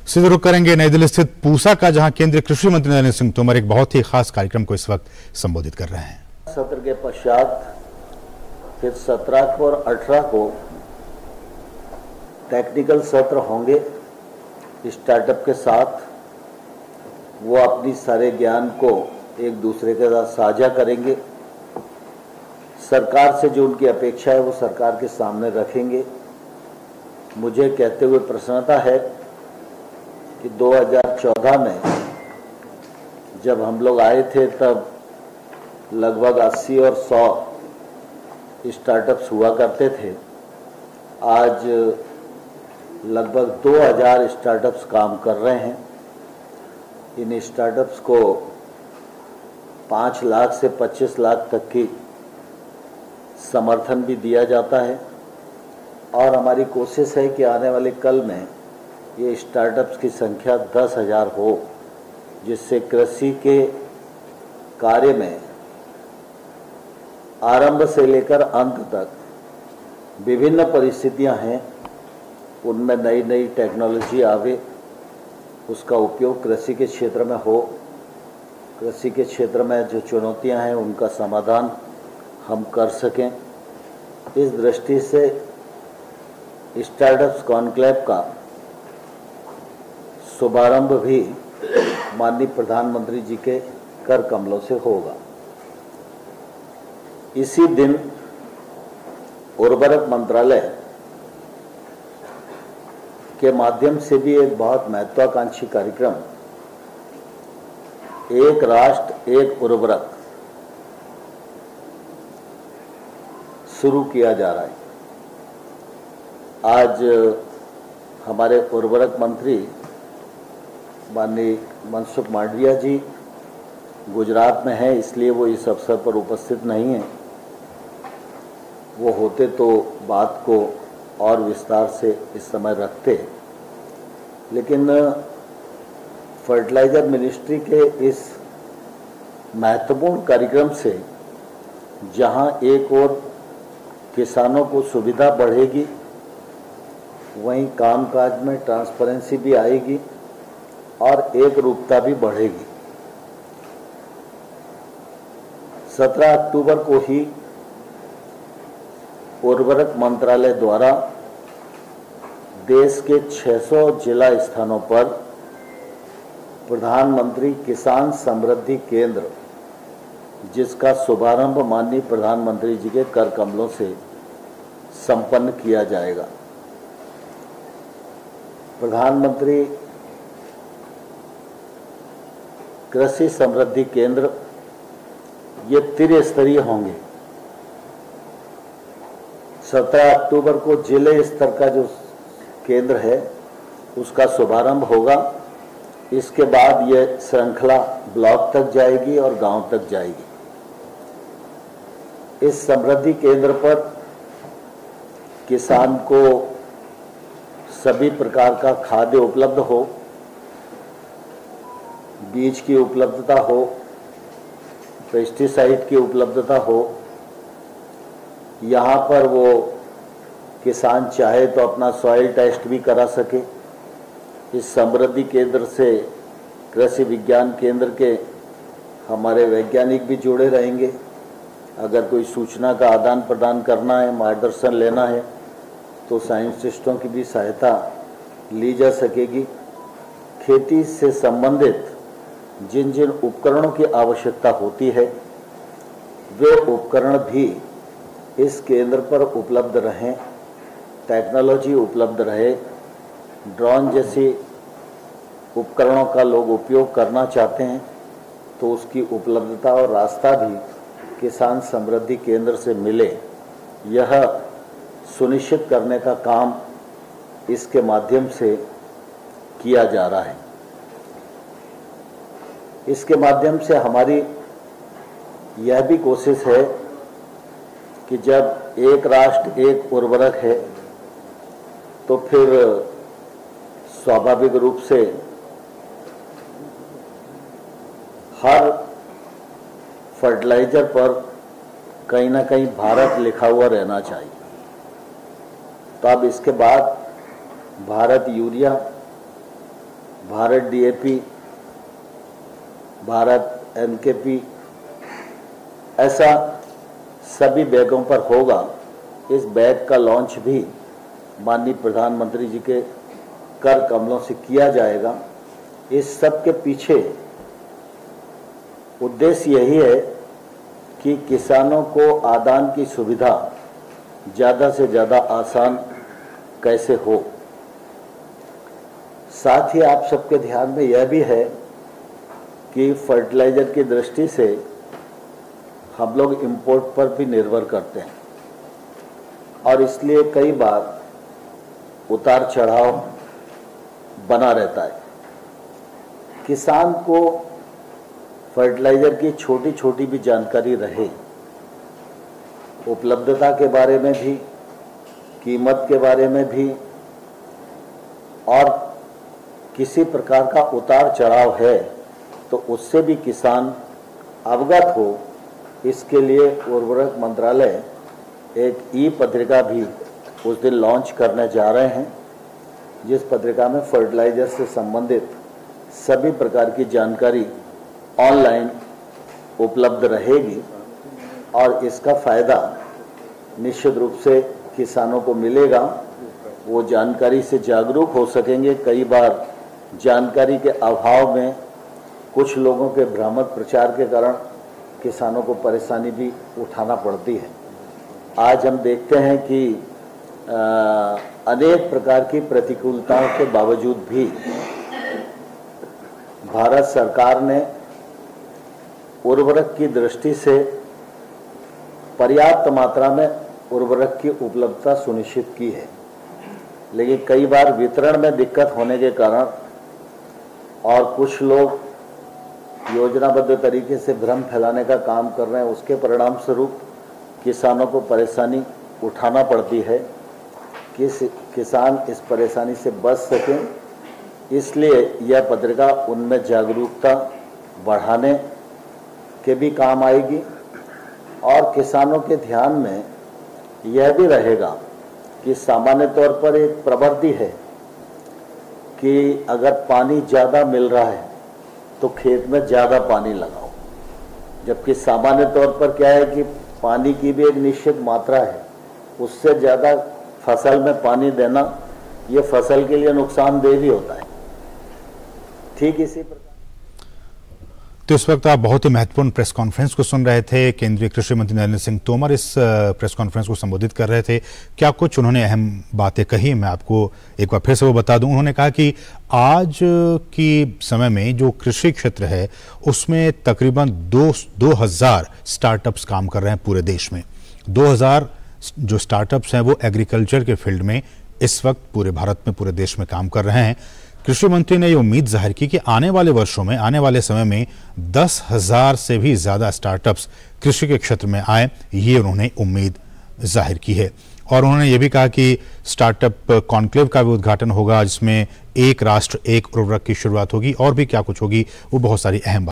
सीधे रुक करेंगे नई दिल्ली स्थित पूसा का, जहां केंद्रीय कृषि मंत्री नरेंद्र सिंह तोमर एक बहुत ही खास कार्यक्रम को इस वक्त संबोधित कर रहे हैं। सत्र के पश्चात फिर 17 को और 18 को टेक्निकल सत्र होंगे स्टार्टअप के साथ। वो अपनी सारे ज्ञान को एक दूसरे के साथ साझा करेंगे। सरकार से जो उनकी अपेक्षा है वो सरकार के सामने रखेंगे। मुझे कहते हुए प्रसन्नता है कि 2014 में जब हम लोग आए थे तब लगभग 80 और 100 स्टार्टअप्स हुआ करते थे। आज लगभग 2000 स्टार्टअप्स काम कर रहे हैं। इन स्टार्टअप्स को 5 लाख से 25 लाख तक की समर्थन भी दिया जाता है और हमारी कोशिश है कि आने वाले कल में ये स्टार्टअप्स की संख्या 10,000 हो, जिससे कृषि के कार्य में आरंभ से लेकर अंत तक विभिन्न परिस्थितियां हैं, उनमें नई नई टेक्नोलॉजी आवे, उसका उपयोग कृषि के क्षेत्र में हो। कृषि के क्षेत्र में जो चुनौतियां हैं उनका समाधान हम कर सकें। इस दृष्टि से स्टार्टअप्स कॉन्क्लेव का शुभारंभ भी माननीय प्रधानमंत्री जी के कर कमलों से होगा। इसी दिन उर्वरक मंत्रालय के माध्यम से भी एक बहुत महत्वाकांक्षी कार्यक्रम एक राष्ट्र एक उर्वरक शुरू किया जा रहा है। आज हमारे उर्वरक मंत्री माननीय मनसुख मांडविया जी गुजरात में हैं, इसलिए वो इस अवसर पर उपस्थित नहीं हैं। वो होते तो बात को और विस्तार से इस समय रखते, लेकिन फर्टिलाइजर मिनिस्ट्री के इस महत्वपूर्ण कार्यक्रम से जहां एक और किसानों को सुविधा बढ़ेगी, वहीं कामकाज में ट्रांसपेरेंसी भी आएगी और एक रूपता भी बढ़ेगी। 17 अक्टूबर को ही उर्वरक मंत्रालय द्वारा देश के 600 जिला स्थानों पर प्रधानमंत्री किसान समृद्धि केंद्र, जिसका शुभारंभ माननीय प्रधानमंत्री जी के कर कमलों से संपन्न किया जाएगा। प्रधानमंत्री कृषि समृद्धि केंद्र ये त्रिस्तरीय होंगे। 17 अक्टूबर को जिले स्तर का जो केंद्र है उसका शुभारंभ होगा। इसके बाद ये श्रृंखला ब्लॉक तक जाएगी और गांव तक जाएगी। इस समृद्धि केंद्र पर किसान को सभी प्रकार का खाद्य उपलब्ध हो, बीज की उपलब्धता हो, पेस्टिसाइड की उपलब्धता हो। यहाँ पर वो किसान चाहे तो अपना सॉइल टेस्ट भी करा सके। इस समृद्धि केंद्र से कृषि विज्ञान केंद्र के हमारे वैज्ञानिक भी जुड़े रहेंगे। अगर कोई सूचना का आदान प्रदान करना है, मार्गदर्शन लेना है, तो साइंटिस्टों की भी सहायता ली जा सकेगी। खेती से संबंधित जिन जिन उपकरणों की आवश्यकता होती है वे उपकरण भी इस केंद्र पर उपलब्ध रहें, टेक्नोलॉजी उपलब्ध रहे। ड्रोन जैसी उपकरणों का लोग उपयोग करना चाहते हैं तो उसकी उपलब्धता और रास्ता भी किसान समृद्धि केंद्र से मिले, यह सुनिश्चित करने का काम इसके माध्यम से किया जा रहा है। इसके माध्यम से हमारी यह भी कोशिश है कि जब एक राष्ट्र एक उर्वरक है तो फिर स्वाभाविक रूप से हर फर्टिलाइजर पर कहीं ना कहीं भारत लिखा हुआ रहना चाहिए। तो अब इसके बाद Bharat urea Bharat DAP, Bharat NKP, ऐसा सभी बैगों पर होगा। इस बैग का लॉन्च भी माननीय प्रधानमंत्री जी के कर कमलों से किया जाएगा। इस सब के पीछे उद्देश्य यही है कि किसानों को आदान की सुविधा ज़्यादा से ज़्यादा आसान कैसे हो। साथ ही आप सबके ध्यान में यह भी है कि फर्टिलाइज़र की दृष्टि से हम लोग इंपोर्ट पर भी निर्भर करते हैं और इसलिए कई बार उतार चढ़ाव बना रहता है। किसान को फर्टिलाइज़र की छोटी छोटी भी जानकारी रहे, उपलब्धता के बारे में भी, कीमत के बारे में भी, और किसी प्रकार का उतार चढ़ाव है तो उससे भी किसान अवगत हो। इसके लिए उर्वरक मंत्रालय एक ई पत्रिका भी उस दिन लॉन्च करने जा रहे हैं, जिस पत्रिका में फर्टिलाइज़र से संबंधित सभी प्रकार की जानकारी ऑनलाइन उपलब्ध रहेगी और इसका फ़ायदा निश्चित रूप से किसानों को मिलेगा। वो जानकारी से जागरूक हो सकेंगे। कई बार जानकारी के अभाव में कुछ लोगों के भ्रामक प्रचार के कारण किसानों को परेशानी भी उठाना पड़ती है। आज हम देखते हैं कि अनेक प्रकार की प्रतिकूलताओं के बावजूद भी भारत सरकार ने उर्वरक की दृष्टि से पर्याप्त मात्रा में उर्वरक की उपलब्धता सुनिश्चित की है, लेकिन कई बार वितरण में दिक्कत होने के कारण और कुछ लोग योजनाबद्ध तरीके से भ्रम फैलाने का काम कर रहे हैं, उसके परिणाम स्वरूप किसानों को परेशानी उठाना पड़ती है। कि किसान इस परेशानी से बच सकें, इसलिए यह पत्रिका उनमें जागरूकता बढ़ाने के भी काम आएगी और किसानों के ध्यान में यह भी रहेगा कि सामान्य तौर पर एक प्रवृत्ति है कि अगर पानी ज़्यादा मिल रहा है तो खेत में ज़्यादा पानी लगाओ, जबकि सामान्य तौर पर क्या है कि पानी की भी एक निश्चित मात्रा है, उससे ज़्यादा फसल में पानी देना ये फसल के लिए नुकसानदेह भी होता है। ठीक इसी प्रकार तो इस वक्त आप बहुत ही महत्वपूर्ण प्रेस कॉन्फ्रेंस को सुन रहे थे। केंद्रीय कृषि मंत्री नरेंद्र सिंह तोमर इस प्रेस कॉन्फ्रेंस को संबोधित कर रहे थे। क्या कुछ उन्होंने अहम बातें कही, मैं आपको एक बार फिर से वो बता दूं। उन्होंने कहा कि आज की समय में जो कृषि क्षेत्र है उसमें तकरीबन 2000 स्टार्टअप्स काम कर रहे हैं पूरे देश में। 2000 जो स्टार्टअप्स हैं वो एग्रीकल्चर के फील्ड में इस वक्त पूरे भारत में, पूरे देश में काम कर रहे हैं। कृषि मंत्री ने ये उम्मीद जाहिर की कि आने वाले वर्षों में, आने वाले समय में 10,000 से भी ज्यादा स्टार्टअप्स कृषि के क्षेत्र में आए, ये उन्होंने उम्मीद जाहिर की है। और उन्होंने ये भी कहा कि स्टार्टअप कॉन्क्लेव का भी उद्घाटन होगा, जिसमें एक राष्ट्र एक उर्वरक की शुरुआत होगी और भी क्या कुछ होगी, वो बहुत सारी अहम